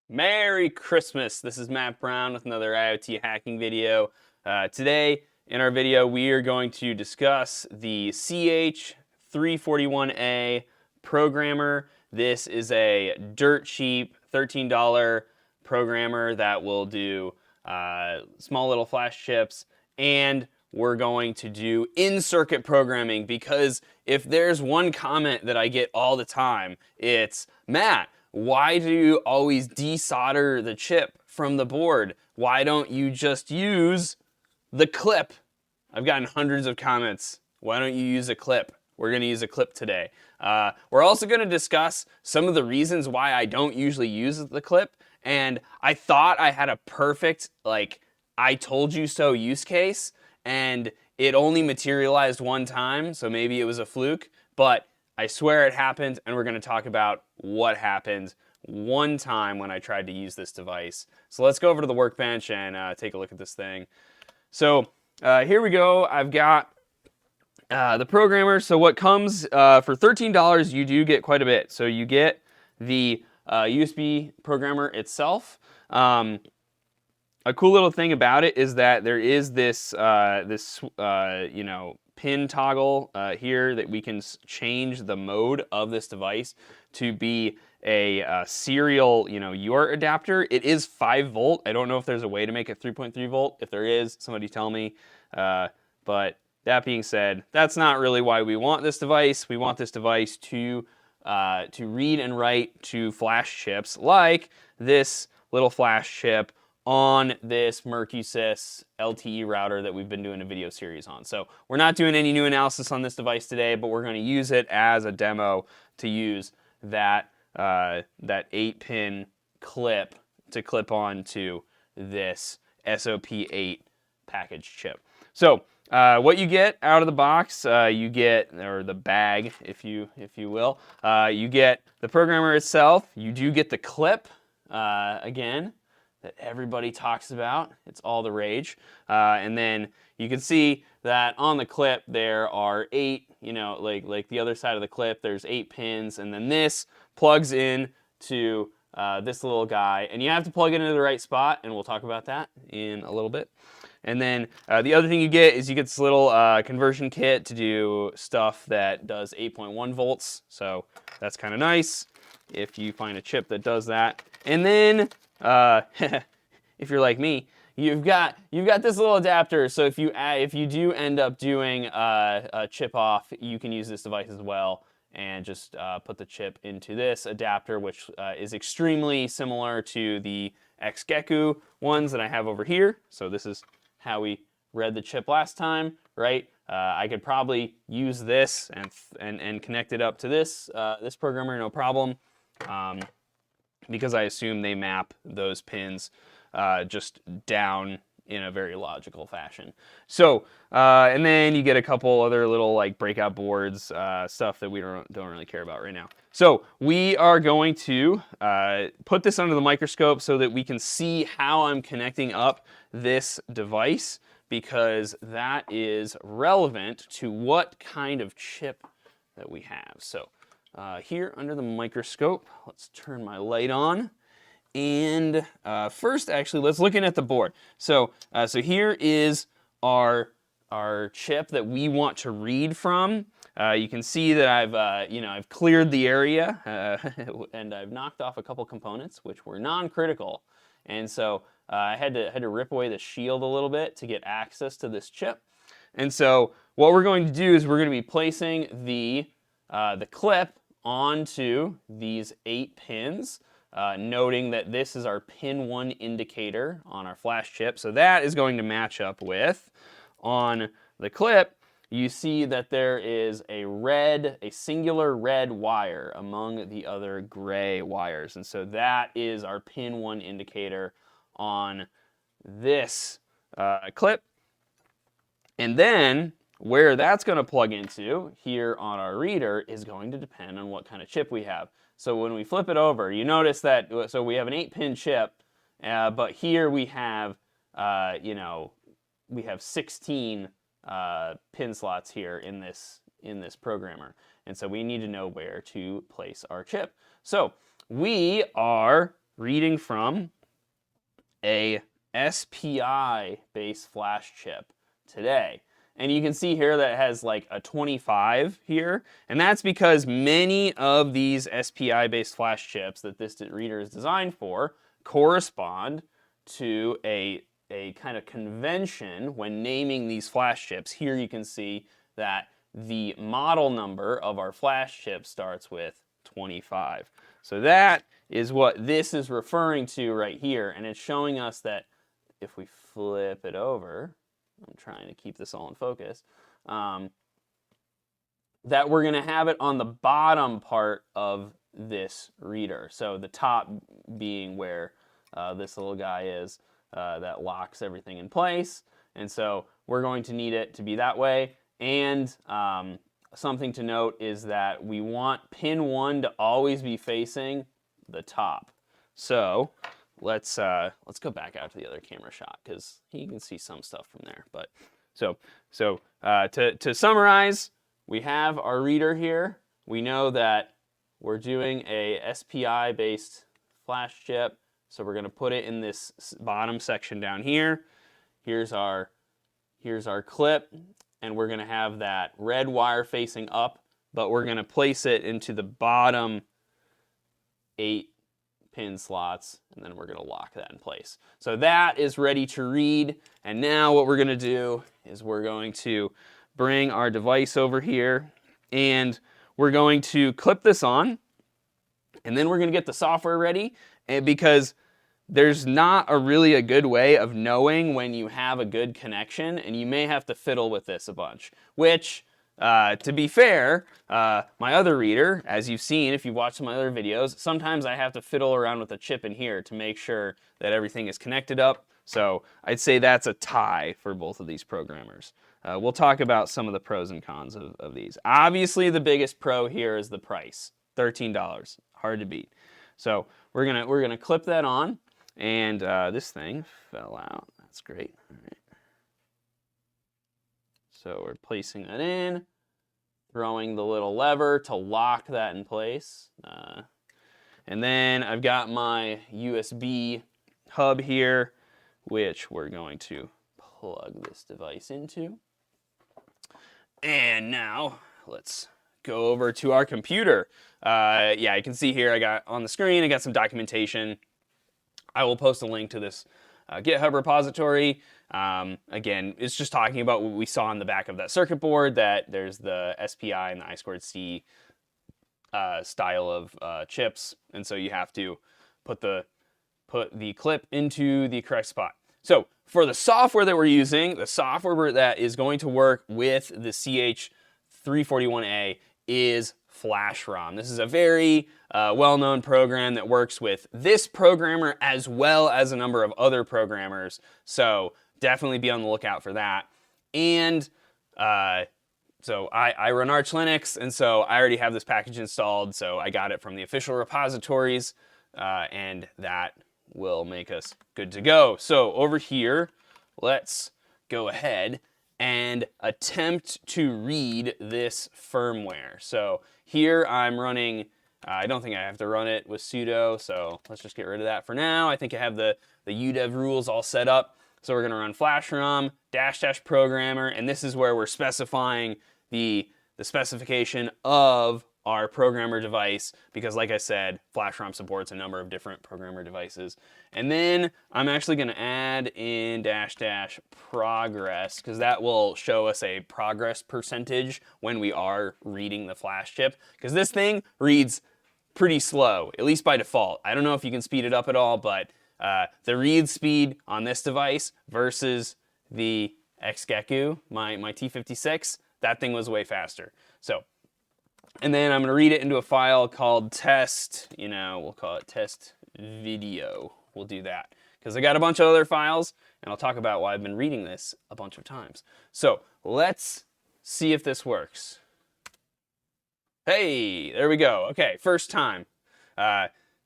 Merry Christmas! This is Matt Brown with another IoT hacking video. Today, in our video, we are going to discuss the CH341A programmer. This is a dirt cheap $13 programmer that will do small little flash chips, and we're going to do in-circuit programming, because if there's one comment that I get all the time, it's, Matt, why do you always desolder the chip from the board? Why don't you just use the clip? I've gotten hundreds of comments. Why don't you use a clip? We're going to use a clip today. We're also going to discuss some of the reasons why I don't usually use the clip. And I thought I had a perfect, I told you so use case, and it only materialized one time, so maybe it was a fluke, but I swear it happened, and we're going to talk about what happened one time when I tried to use this device. So let's go over to the workbench and take a look at this thing. So here we go. I've got the programmer. So what comes for $13, you do get quite a bit. So you get the USB programmer itself. A cool little thing about it is that there is this pin toggle here that we can change the mode of this device to be a serial UART adapter. It is 5 volt. I don't know if there's a way to make it 3.3 volt. If there is, somebody tell me. But that being said, that's not really why we want this device. We want this device to read and write to flash chips, like this little flash chip on this Microscope LTE router that we've been doing a video series on. So we're not doing any new analysis on this device today, but we're going to use it as a demo to use that 8-pin clip to clip on to this SOP8 package chip. So what you get out of the box, you get, or the bag, if you will, you get the programmer itself. You do get the clip, again, that everybody talks about. It's all the rage. And then you can see that on the clip there are 8, like the other side of the clip, there's 8 pins, and then this plugs in to this little guy, and you have to plug it into the right spot, and we'll talk about that in a little bit. And then the other thing you get is you get this little conversion kit to do stuff that does 8.1 volts, so that's kind of nice if you find a chip that does that. And then if you're like me, you've got this little adapter. So if you do end up doing a chip off, you can use this device as well and just put the chip into this adapter, which is extremely similar to the XGeku ones that I have over here. So this is how we read the chip last time, right? I could probably use this and connect it up to this programmer, no problem. Because I assume they map those pins just down in a very logical fashion. So, and then you get a couple other little breakout boards, stuff that we don't really care about right now. So we are going to put this under the microscope so that we can see how I'm connecting up this device, because that is relevant to what kind of chip that we have. So here under the microscope, let's turn my light on. And first, actually, let's look at the board. So here is our chip that we want to read from. You can see that I've cleared the area and I've knocked off a couple components which were non-critical. And so I had to rip away the shield a little bit to get access to this chip. And so what we're going to do is we're going to be placing the clip onto these 8 pins, noting that this is our pin 1 indicator on our flash chip. So that is going to match up with, on the clip, you see that there is a singular red wire among the other gray wires. And so that is our pin 1 indicator on this clip. And then where that's going to plug into here on our reader is going to depend on what kind of chip we have. So when we flip it over, you notice that, so we have an 8-pin chip, but here we have, we have 16 pin slots here in this programmer. And so we need to know where to place our chip. So we are reading from a SPI-based flash chip today. And you can see here that it has like a 25 here. And that's because many of these SPI-based flash chips that this reader is designed for correspond to a kind of convention when naming these flash chips. Here you can see that the model number of our flash chip starts with 25. So that is what this is referring to right here. And it's showing us that if we flip it over, I'm trying to keep this all in focus, that we're going to have it on the bottom part of this reader. So the top being where this little guy is that locks everything in place. And so we're going to need it to be that way. And something to note is that we want pin 1 to always be facing the top. So let's go back out to the other camera shot because you can see some stuff from there. But to summarize, we have our reader here. We know that we're doing a SPI-based flash chip, so we're going to put it in this bottom section down here. Here's our clip, and we're going to have that red wire facing up, but we're going to place it into the bottom 8 pin slots, and then we're going to lock that in place. So that is ready to read, and now what we're going to do is we're going to bring our device over here, and we're going to clip this on, and then we're going to get the software ready, and because there's not really a good way of knowing when you have a good connection, and you may have to fiddle with this a bunch, which to be fair, my other reader, as you've seen if you've watched some other videos, sometimes I have to fiddle around with the chip in here to make sure that everything is connected up. So I'd say that's a tie for both of these programmers. We'll talk about some of the pros and cons of these. Obviously, the biggest pro here is the price, $13, hard to beat. So we're gonna clip that on, and this thing fell out. That's great. All right. So we're placing that in, throwing the little lever to lock that in place. And then I've got my USB hub here, which we're going to plug this device into. And now let's go over to our computer. Yeah, you can see here I got on the screen, I got some documentation. I will post a link to this GitHub repository. Again, it's just talking about what we saw on the back of that circuit board, that there's the SPI and the I2C style of chips, and so you have to put the clip into the correct spot. So for the software that we're using, the software that is going to work with the CH341A is FlashROM. This is a very well-known program that works with this programmer as well as a number of other programmers. So definitely be on the lookout for that. And so I run Arch Linux, and so I already have this package installed. So I got it from the official repositories, and that will make us good to go. So over here, let's go ahead and attempt to read this firmware. So here I'm running, I don't think I have to run it with sudo, so let's just get rid of that for now. I think I have the udev rules all set up. So we're gonna run flashrom -- programmer, and this is where we're specifying the specification of our programmer device, because like I said, FlashROM supports a number of different programmer devices. And then I'm actually going to add in -- progress, because that will show us a progress percentage when we are reading the flash chip, because this thing reads pretty slow, at least by default. I don't know if you can speed it up at all, but the read speed on this device versus the XGECU, my T56, that thing was way faster. So, and then I'm going to read it into a file called test, we'll call it test video. We'll do that because I got a bunch of other files, and I'll talk about why I've been reading this a bunch of times. So let's see if this works. Hey, there we go. Okay, first time.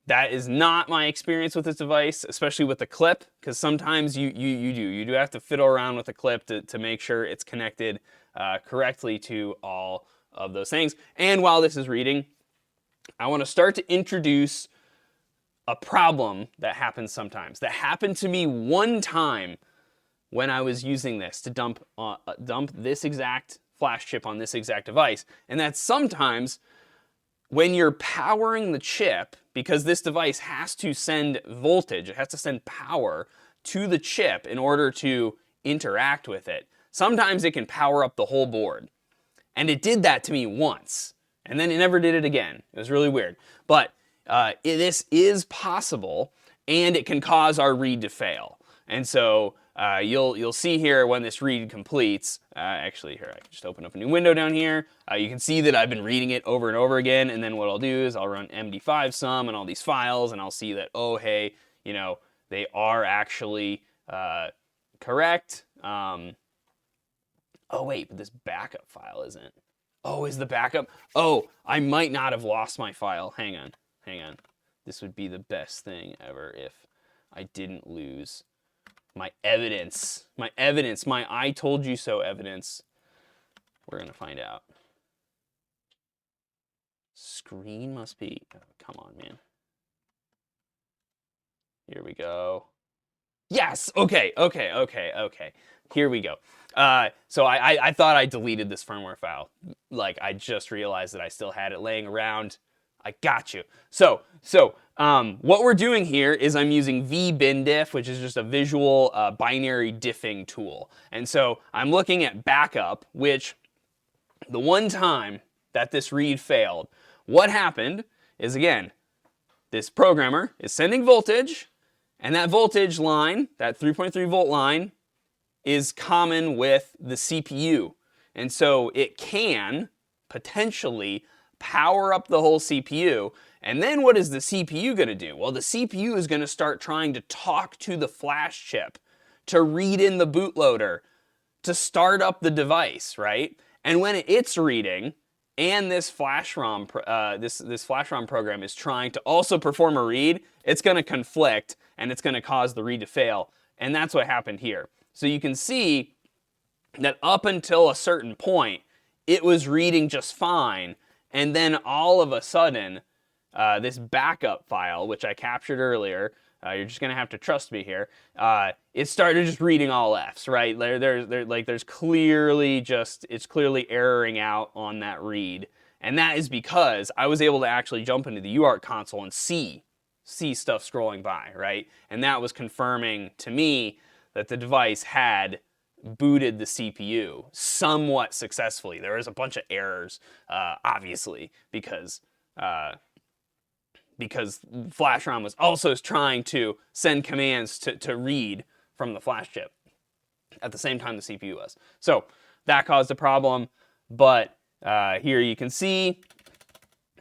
That is not my experience with this device, especially with the clip, because sometimes you do have to fiddle around with the clip to make sure it's connected correctly to all of those things. And while this is reading, I want to start to introduce a problem that happens sometimes. That happened to me one time when I was using this to dump this exact flash chip on this exact device. And that's sometimes when you're powering the chip, because this device has to send voltage, it has to send power to the chip in order to interact with it. Sometimes it can power up the whole board. And it did that to me once. And then it never did it again. It was really weird. But this is possible, and it can cause our read to fail. And so you'll see here when this read completes, actually here I can just open up a new window down here. You can see that I've been reading it over and over again, and then what I'll do is I'll run MD5 sum and all these files, and I'll see that, oh hey, you know, they are actually correct. Oh wait, but this backup file isn't. Oh, is the backup? Oh, I might not have lost my file. Hang on. This would be the best thing ever if I didn't lose my evidence. My I told you so evidence. We're gonna find out. Screen must be, oh, come on, man. Here we go. Yes, okay. Here we go. So I thought I deleted this firmware file. Like, I just realized that I still had it laying around. I got you. So what we're doing here is I'm using vBinDiff, which is just a visual binary diffing tool. And so I'm looking at backup, which the one time that this read failed, what happened is, again, this programmer is sending voltage, and that voltage line, that 3.3 volt line, is common with the CPU. And so it can potentially power up the whole CPU. And then what is the CPU going to do? Well, the CPU is going to start trying to talk to the flash chip to read in the bootloader to start up the device, right? And when it's reading, and this flash ROM, this flash ROM program is trying to also perform a read, it's going to conflict, and it's going to cause the read to fail. And that's what happened here. So you can see that up until a certain point, it was reading just fine. And then all of a sudden, this backup file, which I captured earlier, you're just gonna have to trust me here, it started just reading all Fs, right? There's clearly it's clearly erroring out on that read. And that is because I was able to actually jump into the UART console and see stuff scrolling by, right? And that was confirming to me that the device had booted the CPU somewhat successfully. There was a bunch of errors, obviously, because flash ROM was also trying to send commands to read from the flash chip at the same time the CPU was. So that caused a problem, but here you can see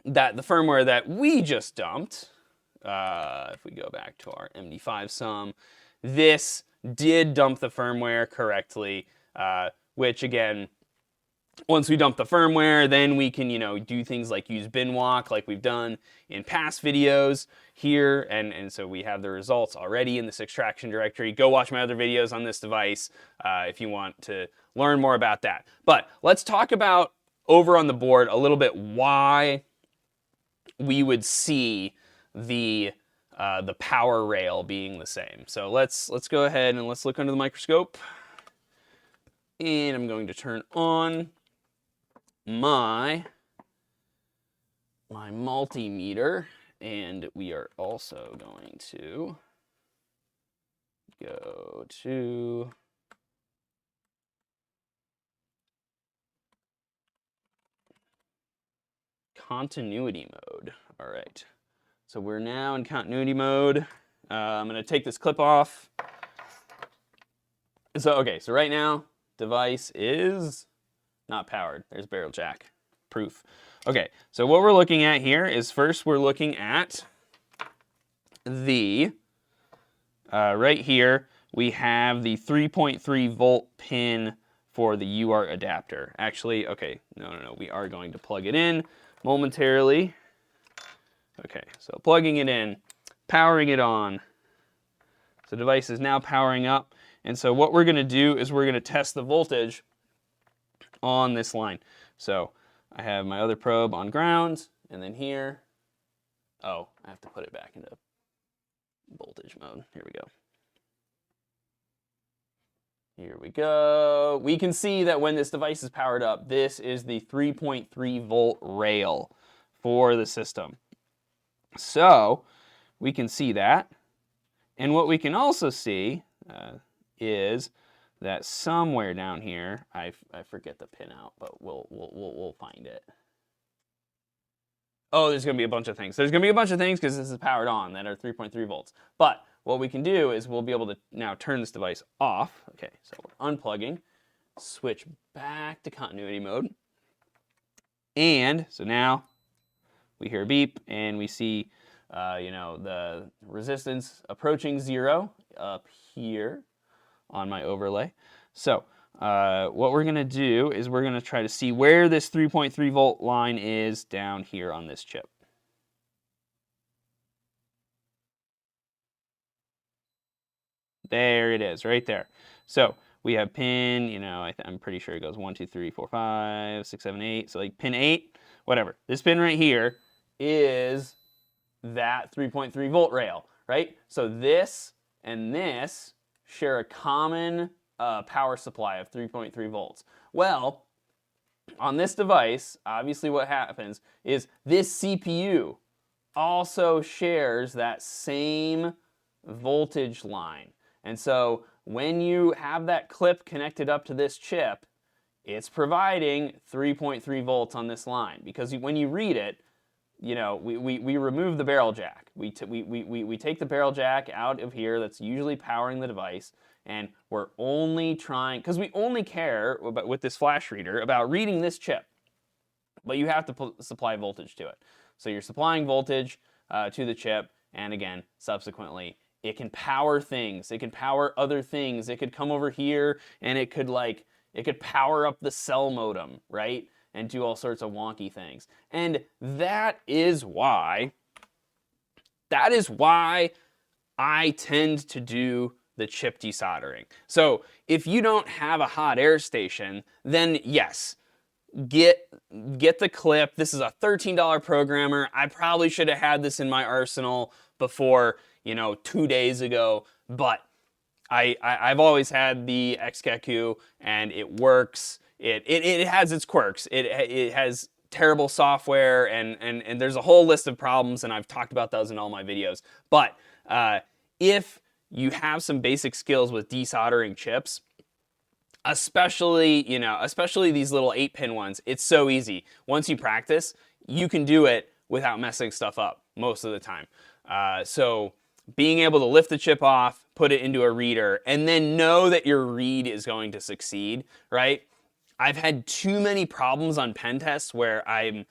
that the firmware that we just dumped, if we go back to our MD5 sum, this did dump the firmware correctly, which again, once we dump the firmware, then we can, do things like use binwalk like we've done in past videos here, and so we have the results already in this extraction directory. Go watch my other videos on this device if you want to learn more about that. But let's talk about over on the board a little bit why we would see the power rail being the same. So let's go ahead and let's look under the microscope. And I'm going to turn on my multimeter, and we are also going to go to continuity mode. All right. So we're now in continuity mode. I'm going to take this clip off. So, okay, so right now, device is not powered. There's barrel jack proof. Okay, so what we're looking at here is first we're looking at the, right here, we have the 3.3 volt pin for the UART adapter. Actually, okay, no, we are going to plug it in momentarily. Okay, so plugging it in, powering it on. So the device is now powering up. And so what we're going to do is we're going to test the voltage on this line. So I have my other probe on ground, and then here, oh, I have to put it back into voltage mode. Here we go. Here we go. We can see that when this device is powered up, this is the 3.3 volt rail for the system. So we can see that. And what we can also see is that somewhere down here, I forget the pin out, but we'll find it. Oh, there's going to be a bunch of things. There's going to be a bunch of things because this is powered on that are 3.3 volts. But what we can do is we'll be able to now turn this device off. Okay, so we're unplugging, switch back to continuity mode. And so now we hear a beep and we see the resistance approaching 0 up here on my overlay. So what we're going to do is we're going to try to see where this 3.3 volt line is down here on this chip. There it is, right there. So we have pin, I'm pretty sure it goes 1, 2, 3, 4, 5, 6, 7, 8. So like pin 8, whatever. This pin right here is that 3.3 volt rail, right? So this and this share a common power supply of 3.3 volts. Well, on this device, obviously what happens is this CPU also shares that same voltage line. And so when you have that clip connected up to this chip, it's providing 3.3 volts on this line. Because when you read it, we remove the barrel jack. We take the barrel jack out of here that's usually powering the device, and we're only trying, because we only care about, with this flash reader, about reading this chip. But you have to supply voltage to it. So you're supplying voltage to the chip, and again, subsequently, it can power things. It can power other things. It could come over here and it could power up the cell modem, right? And do all sorts of wonky things. And that is why I tend to do the chip desoldering. So if you don't have a hot air station, then yes, get the clip. This is a $13 programmer. I probably should have had this in my arsenal before 2 days ago, but I've always had the XKQ and it works. It has its quirks. It has terrible software and there's a whole list of problems, and I've talked about those in all my videos. But if you have some basic skills with desoldering chips, especially these little 8-pin ones, it's so easy. Once you practice, you can do it without messing stuff up most of the time. So being able to lift the chip off, put it into a reader, and then know that your read is going to succeed, right? I've had too many problems on pen tests where I'm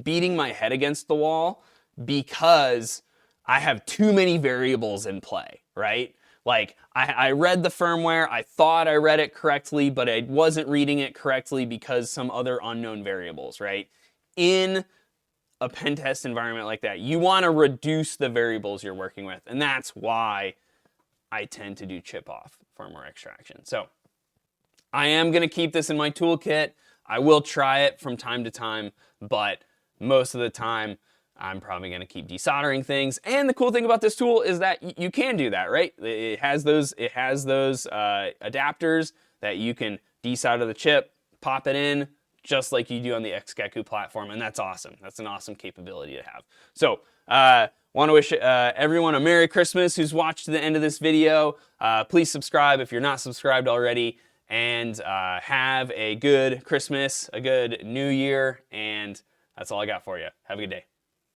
beating my head against the wall because I have too many variables in play, right? Like, I read the firmware, I thought I read it correctly, but I wasn't reading it correctly because some other unknown variables, right? In a pen test environment like that, you want to reduce the variables you're working with, and that's why I tend to do chip-off firmware extraction. So I am going to keep this in my toolkit. I will try it from time to time, but most of the time, I'm probably going to keep desoldering things. And the cool thing about this tool is that you can do that, right? It has those adapters that you can desolder the chip, pop it in, just like you do on the XKQ platform, and that's awesome. That's an awesome capability to have. So, want to wish everyone a Merry Christmas who's watched to the end of this video. Please subscribe if you're not subscribed already, and have a good Christmas, a good New Year, and that's all I got for you. Have a good day.